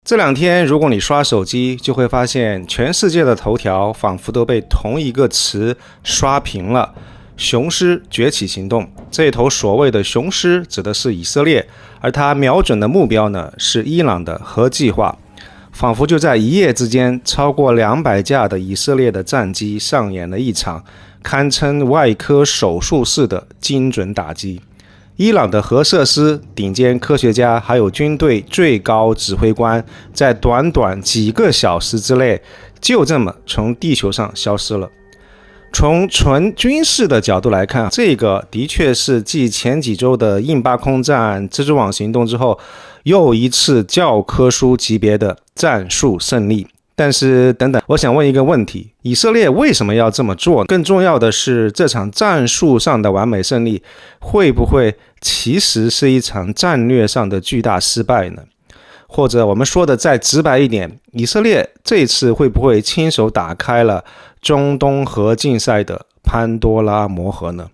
这两天如果你刷手机，就会发现全世界的头条仿佛都被同一个词刷屏了：雄狮崛起行动。这头所谓的雄狮指的是以色列，而它瞄准的目标呢是伊朗的核计划。仿佛就在一夜之间，超过200架的以色列的战机上演了一场堪称外科手术式的精准打击。伊朗的核设施、顶尖科学家还有军队最高指挥官，在短短几个小时之内，就这么从地球上消失了。从纯军事的角度来看，这个的确是继前几周的印巴空战、蜘蛛网行动之后，又一次教科书级别的战术胜利。但是等等，我想问一个问题，以色列为什么要这么做？更重要的是，这场战术上的完美胜利，会不会其实是一场战略上的巨大失败呢？或者我们说的再直白一点，以色列这次会不会亲手打开了中东核竞赛的潘多拉魔盒呢？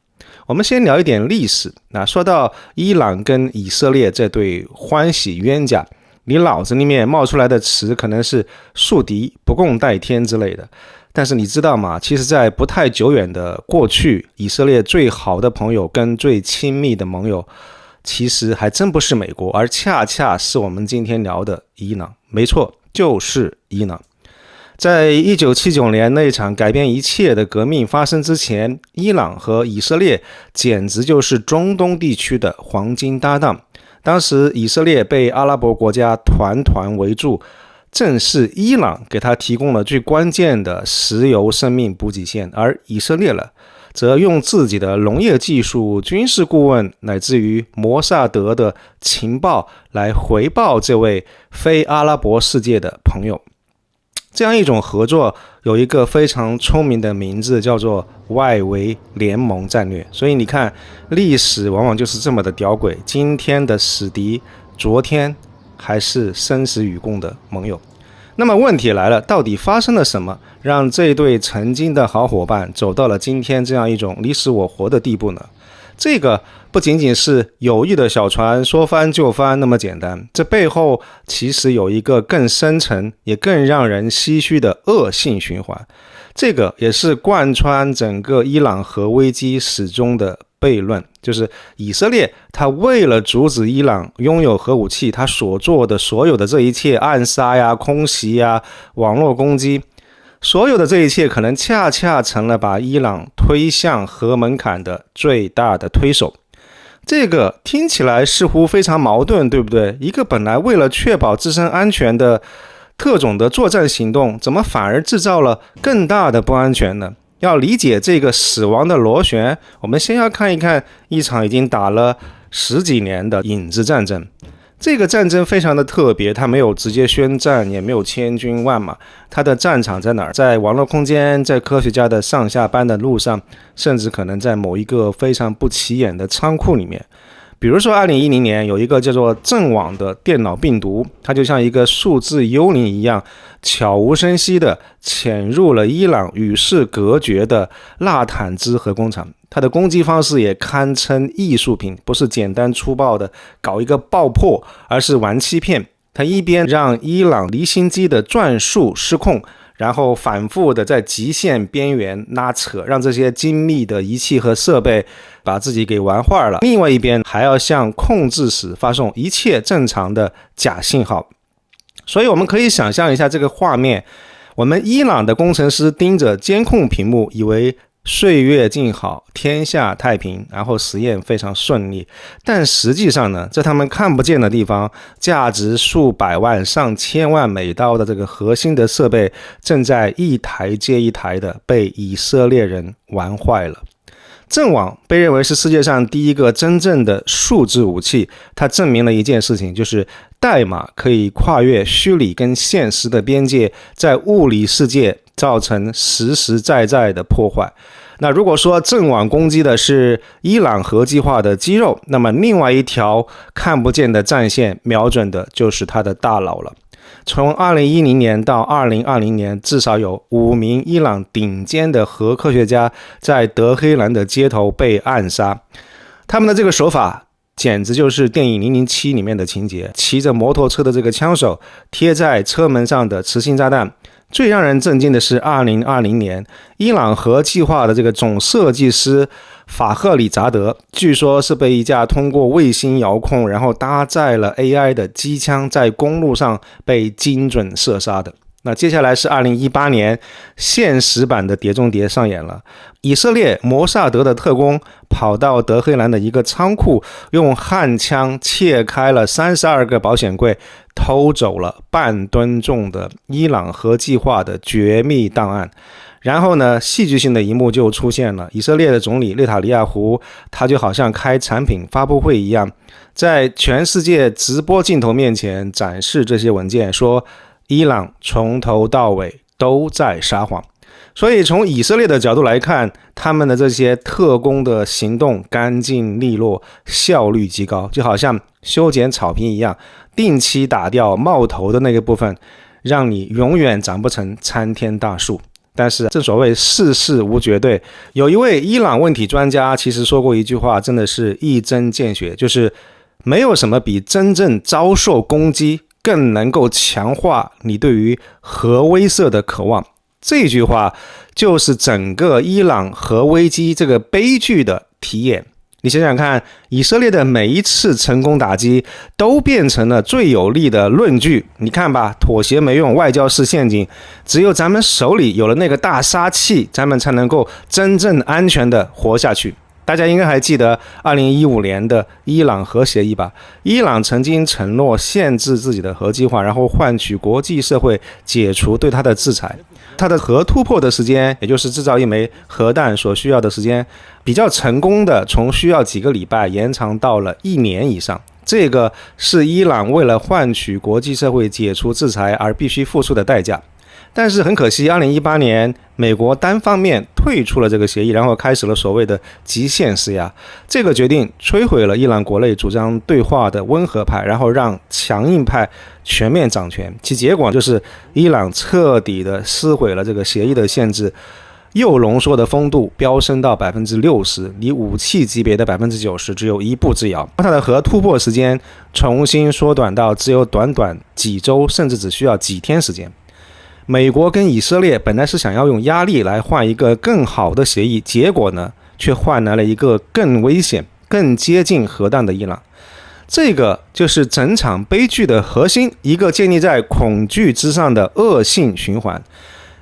我们先聊一点历史。说到伊朗跟以色列这对欢喜冤家，你脑子里面冒出来的词可能是树敌不共戴天之类的，但是你知道吗？其实在不太久远的过去，以色列最好的朋友跟最亲密的盟友，其实还真不是美国，而恰恰是我们今天聊的伊朗。没错，就是伊朗。在1979年那场改变一切的革命发生之前，伊朗和以色列简直就是中东地区的黄金搭档。当时以色列被阿拉伯国家团团围住，正是伊朗给他提供了最关键的石油生命补给线，而以色列则用自己的农业技术、军事顾问乃至于摩萨德的情报来回报这位非阿拉伯世界的朋友。这样一种合作有一个非常聪明的名字，叫做外围联盟战略。所以你看，历史往往就是这么的吊诡，今天的死敌，昨天还是生死与共的盟友。那么问题来了，到底发生了什么，让这对曾经的好伙伴走到了今天这样一种你死我活的地步呢？这个不仅仅是友谊的小船说翻就翻那么简单，这背后其实有一个更深层也更让人唏嘘的恶性循环。这个也是贯穿整个伊朗核危机始终的悖论，就是以色列他为了阻止伊朗拥有核武器，他所做的所有的这一切暗杀呀、空袭呀、网络攻击，所有的这一切可能恰恰成了把伊朗推向核门槛的最大的推手。这个听起来似乎非常矛盾，对不对？一个本来为了确保自身安全的特种的作战行动，怎么反而制造了更大的不安全呢？要理解这个死亡的螺旋，我们先要看一看一场已经打了10几年的影子战争。这个战争非常的特别，它没有直接宣战，也没有千军万马，它的战场在哪儿？在网络空间，在科学家的上下班的路上，甚至可能在某一个非常不起眼的仓库里面。比如说2010年有一个叫做阵网的电脑病毒，它就像一个数字幽灵一样，悄无声息地潜入了伊朗与世隔绝的纳坦兹核工厂。它的攻击方式也堪称艺术品，不是简单粗暴的搞一个爆破，而是玩欺骗。它一边让伊朗离心机的转速失控，然后反复的在极限边缘拉扯，让这些精密的仪器和设备把自己给玩坏了。另外一边还要向控制室发送一切正常的假信号。所以我们可以想象一下这个画面，我们伊朗的工程师盯着监控屏幕，以为岁月静好，天下太平，然后实验非常顺利。但实际上呢，在他们看不见的地方，价值数百万上千万美刀的这个核心的设备，正在一台接一台的被以色列人玩坏了。阵网被认为是世界上第一个真正的数字武器，它证明了一件事情，就是代码可以跨越虚拟跟现实的边界，在物理世界造成实实在在的破坏。那如果说阵网攻击的是伊朗核计划的肌肉，那么另外一条看不见的战线瞄准的就是他的大脑了。从2010年到2020年，至少有5名伊朗顶尖的核科学家在德黑兰的街头被暗杀。他们的这个手法简直就是电影《007》里面的情节，骑着摩托车的这个枪手，贴在车门上的磁性炸弹。最让人震惊的是2020年伊朗核计划的这个总设计师法赫里扎德，据说是被一架通过卫星遥控然后搭载了 AI 的机枪在公路上被精准射杀的。那接下来是2018年现实版的碟中谍上演了，以色列摩萨德的特工跑到德黑兰的一个仓库，用焊枪切开了32个保险柜，偷走了半吨重的伊朗核计划的绝密档案。然后呢，戏剧性的一幕就出现了，以色列的总理内塔尼亚胡，他就好像开产品发布会一样，在全世界直播镜头面前展示这些文件，说伊朗从头到尾都在撒谎。所以从以色列的角度来看，他们的这些特工的行动干净利落，效率极高，就好像修剪草坪一样，定期打掉冒头的那个部分，让你永远长不成参天大树。但是正所谓世事无绝对，有一位伊朗问题专家其实说过一句话，真的是一针见血，就是没有什么比真正遭受攻击更能够强化你对于核威慑的渴望。这句话就是整个伊朗核危机这个悲剧的题眼。你想想看，以色列的每一次成功打击都变成了最有力的论据。你看吧，妥协没用，外交是陷阱，只有咱们手里有了那个大杀器，咱们才能够真正安全的活下去。大家应该还记得2015年的伊朗核协议吧？伊朗曾经承诺限制自己的核计划，然后换取国际社会解除对它的制裁。它的核突破的时间，也就是制造一枚核弹所需要的时间，比较成功的从需要几个礼拜延长到了1年以上。这个是伊朗为了换取国际社会解除制裁而必须付出的代价。但是很可惜，2018年美国单方面退出了这个协议，然后开始了所谓的极限施压。这个决定摧毁了伊朗国内主张对话的温和派，然后让强硬派全面掌权。其结果就是伊朗彻底的撕毁了这个协议的限制，铀浓缩的丰度飙升到 60%， 离武器级别的 90% 只有一步之遥。它的核突破时间重新缩短到只有短短几周，甚至只需要几天时间。美国跟以色列本来是想要用压力来换一个更好的协议，结果呢，却换来了一个更危险、更接近核弹的伊朗。这个就是整场悲剧的核心，一个建立在恐惧之上的恶性循环。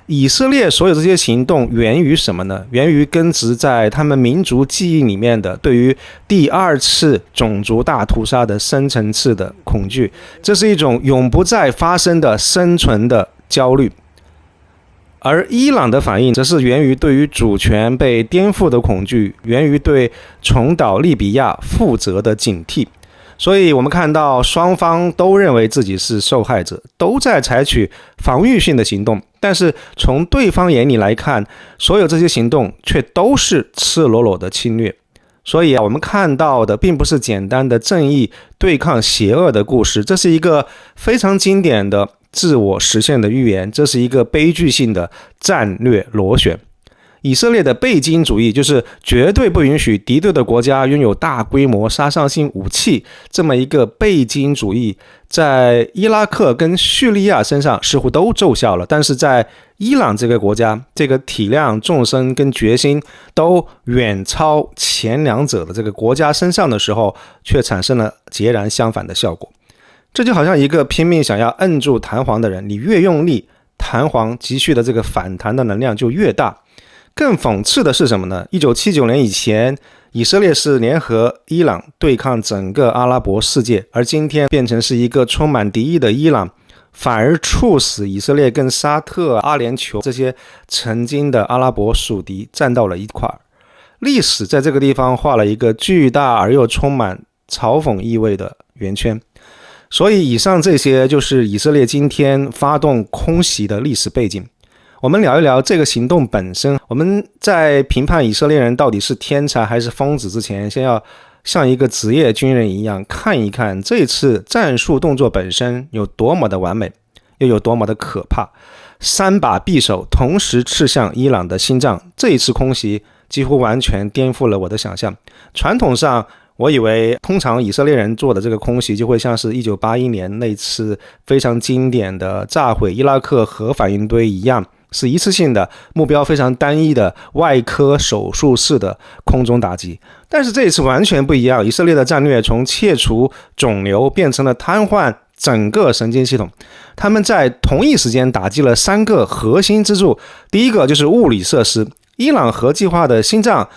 以色列所有这些行动源于什么呢？源于根植在他们民族记忆里面的对于第二次种族大屠杀的深层次的恐惧，这是一种永不再发生的生存的焦虑。而伊朗的反应则是源于对于主权被颠覆的恐惧，源于对重蹈利比亚负责的警惕。所以我们看到双方都认为自己是受害者，都在采取防御性的行动，但是从对方眼里来看，所有这些行动却都是赤裸裸的侵略。所以我们看到的并不是简单的正义对抗邪恶的故事，这是一个非常经典的自我实现的预言，这是一个悲剧性的战略螺旋。以色列的背金主义就是绝对不允许敌对的国家拥有大规模杀伤性武器，这么一个背金主义在伊拉克跟叙利亚身上似乎都奏效了，但是在伊朗这个国家，这个体量、纵深跟决心都远超前两者的这个国家身上的时候，却产生了截然相反的效果。这就好像一个拼命想要摁住弹簧的人，你越用力，弹簧急需的这个反弹的能量就越大。更讽刺的是什么呢？1979年以前，以色列是联合伊朗对抗整个阿拉伯世界，而今天变成是一个充满敌意的伊朗，反而促使以色列跟沙特、阿联酋这些曾经的阿拉伯属敌站到了一块儿。历史在这个地方画了一个巨大而又充满嘲讽意味的圆圈。所以以上这些就是以色列今天发动空袭的历史背景。我们聊一聊这个行动本身。我们在评判以色列人到底是天才还是疯子之前，先要像一个职业军人一样看一看这次战术动作本身有多么的完美，又有多么的可怕。3把匕首同时刺向伊朗的心脏，这一次空袭几乎完全颠覆了我的想象。传统上我以为通常以色列人做的这个空袭就会像是1981年那次非常经典的炸毁伊拉克核反应堆一样，是一次性的，目标非常单一的外科手术式的空中打击。但是这一次完全不一样，以色列的战略从切除肿瘤变成了瘫痪整个神经系统。他们在同一时间打击了3个核心支柱，第一个就是物理设施，伊朗核计划的心脏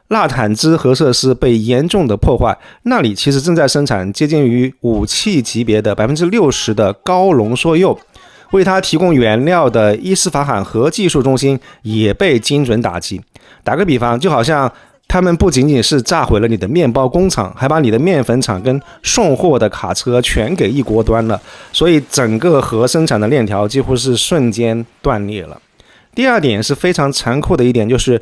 纳坦兹核设施被严重的破坏，那里其实正在生产接近于武器级别的 60% 的高浓缩铀，为它提供原料的伊斯法罕核技术中心也被精准打击。打个比方，就好像他们不仅仅是炸毁了你的面包工厂，还把你的面粉厂跟送货的卡车全给一锅端了，所以整个核生产的链条几乎是瞬间断裂了。第二点是非常残酷的一点，就是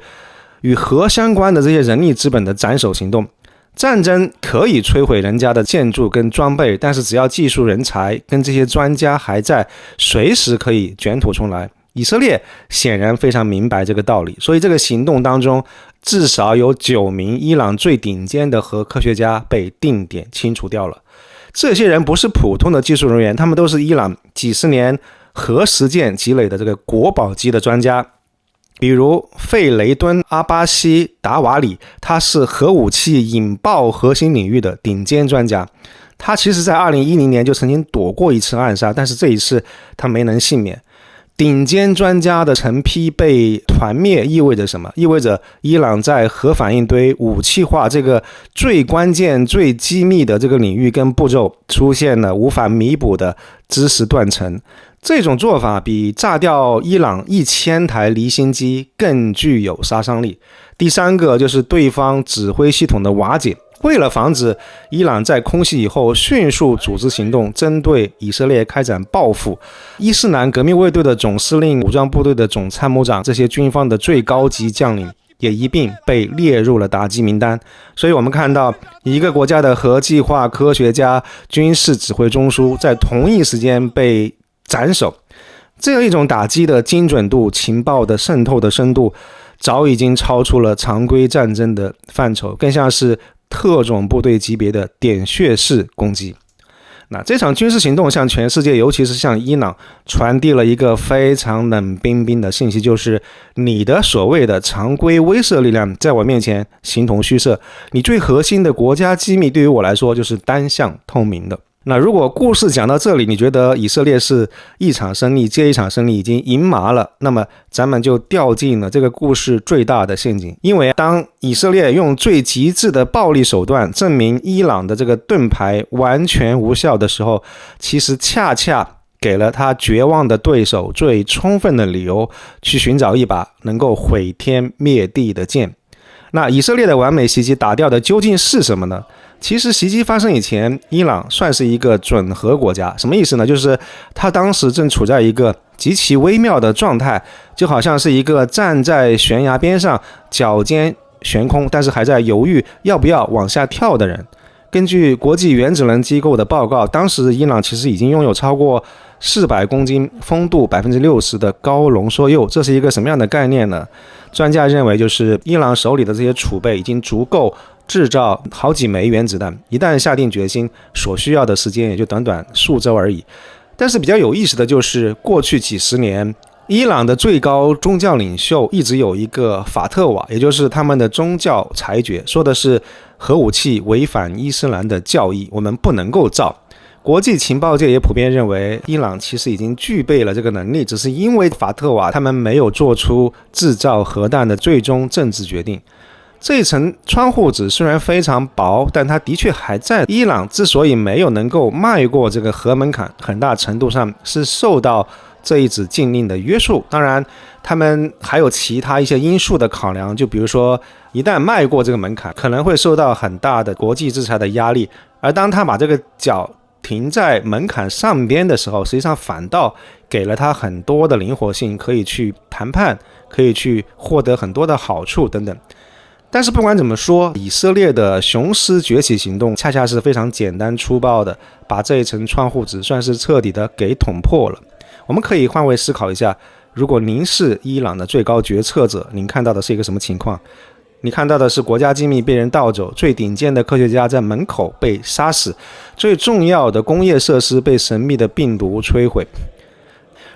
与核相关的这些人力资本的斩首行动。战争可以摧毁人家的建筑跟装备，但是只要技术人才跟这些专家还在，随时可以卷土重来。以色列显然非常明白这个道理，所以这个行动当中至少有9名伊朗最顶尖的核科学家被定点清除掉了。这些人不是普通的技术人员，他们都是伊朗几十年核实践积累的这个国宝级的专家。比如费雷敦·阿巴西·达瓦里，他是核武器引爆核心领域的顶尖专家。他其实在2010年就曾经躲过一次暗杀，但是这一次他没能幸免。顶尖专家的成批被团灭意味着什么？意味着伊朗在核反应堆武器化这个最关键最机密的这个领域跟步骤出现了无法弥补的知识断层。这种做法比炸掉伊朗1000台离心机更具有杀伤力。第三个就是对方指挥系统的瓦解。为了防止伊朗在空袭以后迅速组织行动，针对以色列开展报复，伊斯兰革命卫队的总司令、武装部队的总参谋长，这些军方的最高级将领也一并被列入了打击名单。所以我们看到一个国家的核计划科学家、军事指挥中枢在同一时间被斩首，这样一种打击的精准度、情报的渗透的深度，早已经超出了常规战争的范畴，更像是特种部队级别的点穴式攻击。那这场军事行动向全世界，尤其是向伊朗，传递了一个非常冷冰冰的信息，就是你的所谓的常规威慑力量在我面前形同虚设，你最核心的国家机密对于我来说就是单向透明的。那如果故事讲到这里，你觉得以色列是一场胜利接一场胜利，已经赢麻了，那么咱们就掉进了这个故事最大的陷阱。因为当以色列用最极致的暴力手段证明伊朗的这个盾牌完全无效的时候，其实恰恰给了他绝望的对手最充分的理由去寻找一把能够毁天灭地的剑。那以色列的完美袭击打掉的究竟是什么呢？其实袭击发生以前，伊朗算是一个准核国家。什么意思呢？就是他当时正处在一个极其微妙的状态，就好像是一个站在悬崖边上脚尖悬空，但是还在犹豫要不要往下跳的人。根据国际原子能机构的报告，当时伊朗其实已经拥有超过400公斤、风度 60% 的高浓缩铀。这是一个什么样的概念呢？专家认为，就是伊朗手里的这些储备已经足够制造好几枚原子弹，一旦下定决心，所需要的时间也就短短数周而已。但是比较有意思的就是，过去几十年，伊朗的最高宗教领袖一直有一个法特瓦，也就是他们的宗教裁决，说的是核武器违反伊斯兰的教义，我们不能够造。国际情报界也普遍认为，伊朗其实已经具备了这个能力，只是因为法特瓦他们没有做出制造核弹的最终政治决定。这一层窗户纸虽然非常薄，但它的确还在。伊朗之所以没有能够迈过这个核门槛，很大程度上是受到这一纸禁令的约束。当然，他们还有其他一些因素的考量，就比如说，一旦迈过这个门槛，可能会受到很大的国际制裁的压力。而当他把这个脚停在门槛上边的时候，实际上反倒给了他很多的灵活性，可以去谈判，可以去获得很多的好处等等。但是不管怎么说，以色列的雄狮崛起行动恰恰是非常简单粗暴的，把这一层窗户纸算是彻底的给捅破了。我们可以换位思考一下，如果您是伊朗的最高决策者，您看到的是一个什么情况？你看到的是国家机密被人盗走，最顶尖的科学家在门口被杀死，最重要的工业设施被神秘的病毒摧毁。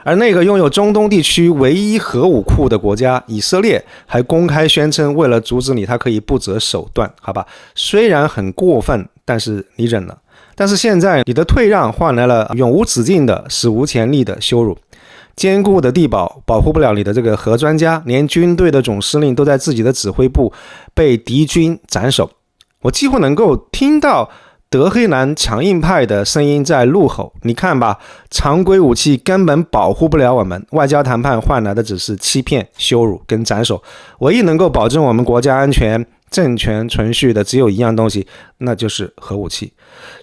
而那个拥有中东地区唯一核武库的国家以色列还公开宣称，为了阻止你，他可以不择手段，好吧？虽然很过分，但是你忍了。但是现在你的退让换来了永无止境的、史无前例的羞辱。坚固的地堡保护不了你的这个核专家，连军队的总司令都在自己的指挥部被敌军斩首。我几乎能够听到德黑兰强硬派的声音在怒吼：你看吧，常规武器根本保护不了我们，外交谈判换来的只是欺骗、羞辱跟斩首，唯一能够保证我们国家安全、政权存续的只有一样东西，那就是核武器。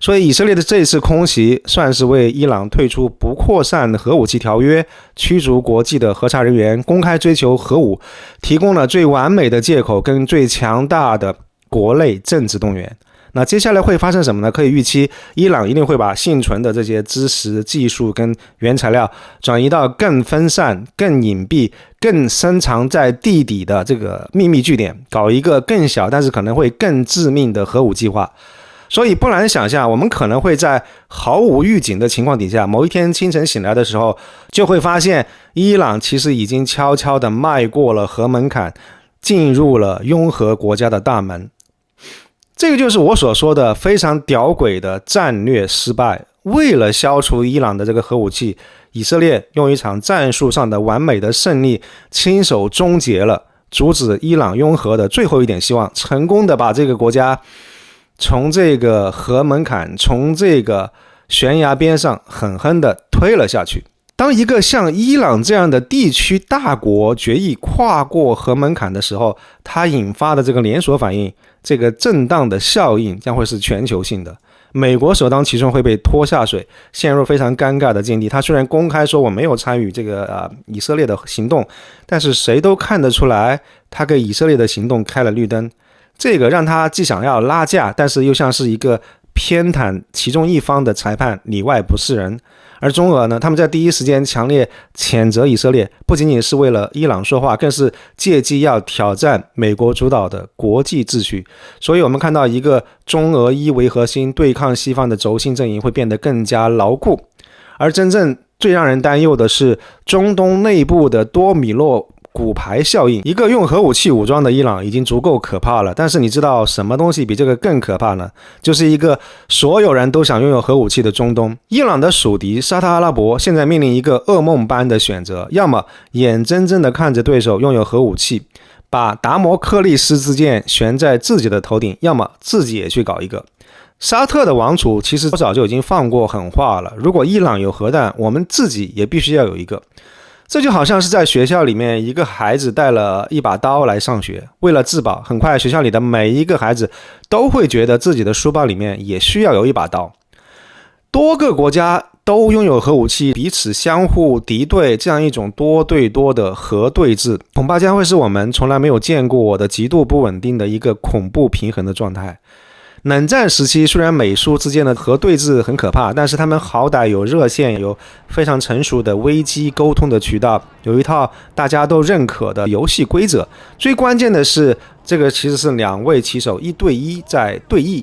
所以以色列的这次空袭算是为伊朗退出不扩散核武器条约、驱逐国际的核查人员、公开追求核武提供了最完美的借口跟最强大的国内政治动员。那接下来会发生什么呢？可以预期伊朗一定会把幸存的这些知识、技术跟原材料转移到更分散、更隐蔽、更深藏在地底的这个秘密据点，搞一个更小但是可能会更致命的核武计划。所以不难想象，我们可能会在毫无预警的情况底下，某一天清晨醒来的时候，就会发现伊朗其实已经悄悄地迈过了核门槛，进入了拥核国家的大门。这个就是我所说的非常屌诡的战略失败。为了消除伊朗的这个核武器，以色列用一场战术上的完美的胜利，亲手终结了阻止伊朗拥核的最后一点希望，成功的把这个国家从这个核门槛、从这个悬崖边上狠狠地推了下去。当一个像伊朗这样的地区大国决议跨过核门槛的时候，它引发的这个连锁反应，这个震荡的效应将会是全球性的。美国首当其冲会被拖下水，陷入非常尴尬的境地。他虽然公开说我没有参与这个以色列的行动，但是谁都看得出来，他给以色列的行动开了绿灯。这个让他既想要拉架，但是又像是一个偏袒其中一方的裁判，里外不是人。而中俄呢，他们在第一时间强烈谴责以色列，不仅仅是为了伊朗说话，更是借机要挑战美国主导的国际秩序。所以我们看到一个中俄伊为核心对抗西方的轴心阵营会变得更加牢固。而真正最让人担忧的是中东内部的多米诺骨牌效应。一个用核武器武装的伊朗已经足够可怕了，但是你知道什么东西比这个更可怕呢？就是一个所有人都想拥有核武器的中东。伊朗的属敌沙特阿拉伯现在面临一个噩梦般的选择，要么眼睁睁地看着对手拥有核武器，把达摩克利斯之剑悬在自己的头顶，要么自己也去搞一个。沙特的王储其实早就已经放过狠话了，如果伊朗有核弹，我们自己也必须要有一个。这就好像是在学校里面，一个孩子带了一把刀来上学，为了自保，很快学校里的每一个孩子都会觉得自己的书包里面也需要有一把刀。多个国家都拥有核武器，彼此相互敌对，这样一种多对多的核对峙，恐怕将会是我们从来没有见过的极度不稳定的一个恐怖平衡的状态。冷战时期虽然美苏之间的核对峙很可怕，但是他们好歹有热线，有非常成熟的危机沟通的渠道，有一套大家都认可的游戏规则。最关键的是，这个其实是两位棋手1对1在对弈，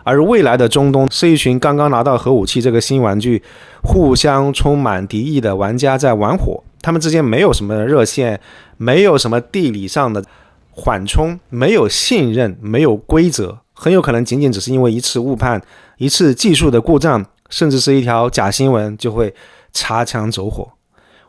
而未来的中东是一群刚刚拿到核武器这个新玩具，互相充满敌意的玩家在玩火。他们之间没有什么热线，没有什么地理上的缓冲，没有信任，没有规则，很有可能仅仅只是因为一次误判、一次技术的故障，甚至是一条假新闻就会擦枪走火。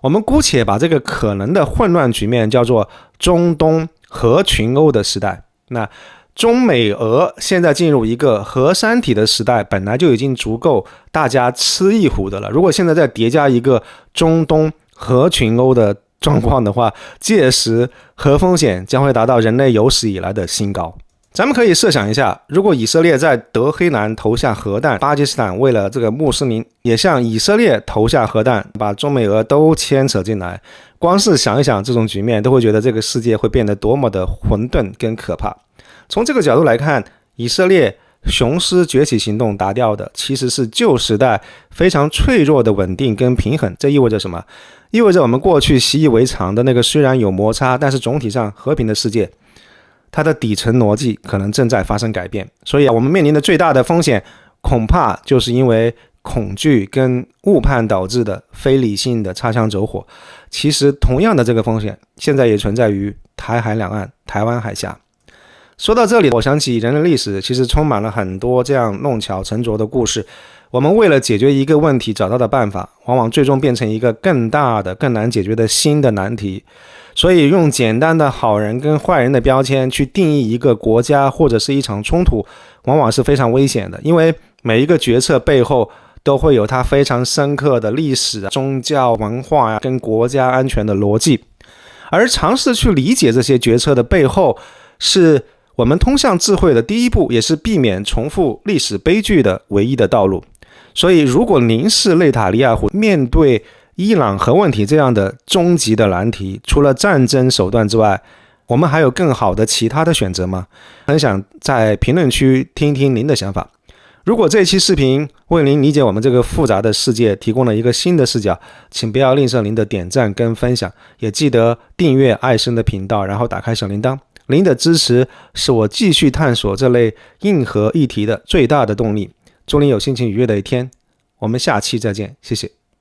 我们姑且把这个可能的混乱局面叫做中东核群殴的时代。那中美俄现在进入一个核三体的时代，本来就已经足够大家吃一壶的了。如果现在再叠加一个中东核群殴的状况的话，届时核风险将会达到人类有史以来的新高。咱们可以设想一下，如果以色列在德黑兰投下核弹，巴基斯坦为了这个穆斯林也向以色列投下核弹，把中美俄都牵扯进来，光是想一想这种局面，都会觉得这个世界会变得多么的混沌跟可怕。从这个角度来看，以色列雄狮崛起行动打掉的其实是旧时代非常脆弱的稳定跟平衡。这意味着什么？意味着我们过去习以为常的那个虽然有摩擦，但是总体上和平的世界，它的底层逻辑可能正在发生改变。所以我们面临的最大的风险，恐怕就是因为恐惧跟误判导致的非理性的擦枪走火。其实同样的这个风险现在也存在于台海两岸、台湾海峡。说到这里，我想起人类历史其实充满了很多这样弄巧成拙的故事。我们为了解决一个问题找到的办法，往往最终变成一个更大的、更难解决的新的难题。所以用简单的好人跟坏人的标签去定义一个国家或者是一场冲突，往往是非常危险的，因为每一个决策背后都会有它非常深刻的历史、宗教、文化跟国家安全的逻辑。而尝试去理解这些决策的背后，是我们通向智慧的第一步，也是避免重复历史悲剧的唯一的道路。所以如果您是内塔尼亚胡，面对伊朗核问题这样的终极的难题，除了战争手段之外，我们还有更好的其他的选择吗？很想在评论区听听您的想法。如果这期视频为您理解我们这个复杂的世界提供了一个新的视角，请不要吝啬您的点赞跟分享，也记得订阅艾森的频道，然后打开小铃铛。您的支持是我继续探索这类硬核议题的最大的动力。祝您有心情愉悦的一天，我们下期再见，谢谢。